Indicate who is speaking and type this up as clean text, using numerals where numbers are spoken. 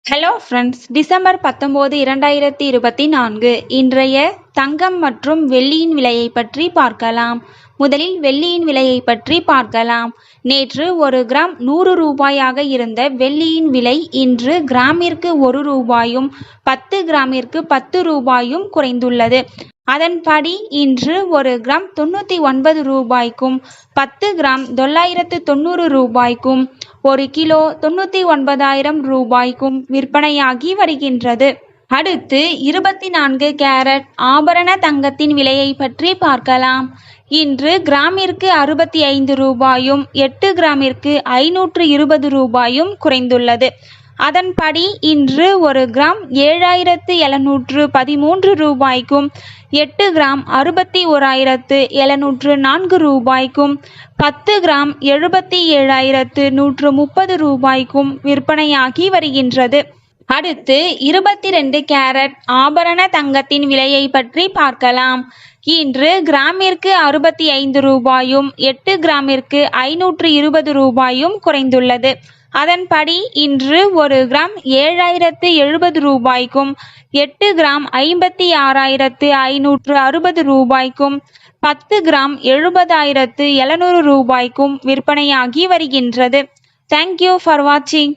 Speaker 1: Hello friends, December 19, 2024 இன்றைய தங்கம் மற்றும் வெள்ளியின் விலையை பற்றி பார்க்கலாம். முதலில் வெள்ளியின் விலையை பற்றி பார்க்கலாம். நேற்று ஒரு கிராம் 100 ரூபாயாக இருந்த வெள்ளியின் விலை இன்று கிராமிற்கு 1 ரூபாயும் 10 கிராமிற்கு 10 ரூபாயும் குறைந்துள்ளது. அதன்படி இன்று ஒரு கிராம் 99 ரூபாய்க்கும் 10 கிராம் 990 ரூபாய்க்கும் 1 கிலோ 99,000 ரூபாய்க்கும் விற்பனையாகி வருகின்றது. அடுத்து 24 கேரட் ஆபரண தங்கத்தின் விலையை பற்றி பார்க்கலாம். இன்று கிராமிற்கு 65 ரூபாயும் 8 கிராமிற்கு 520 ரூபாயும் குறைந்துள்ளது. அதன்படி இன்று ஒரு கிராம் 7,713 ரூபாய்க்கும் 8 கிராம் 61,704 ரூபாய்க்கும் 10 கிராம் 77,130 ரூபாய்க்கும் விற்பனையாகி வருகின்றது. அடுத்து 22 கேரட் ஆபரண தங்கத்தின் விலையை பற்றி பார்க்கலாம். இன்று கிராமிற்கு 65 ரூபாயும் 8 கிராமிற்கு 520 ரூபாயும் குறைந்துள்ளது. அதன்படி இன்று ஒரு கிராம் 7,070 ரூபாய்க்கும் 8 கிராம் 56,560 ரூபாய்க்கும் 10 கிராம் 70,700 ரூபாய்க்கும் விற்பனையாகி வருகின்றது. தேங்க்யூ ஃபார் வாட்சிங்.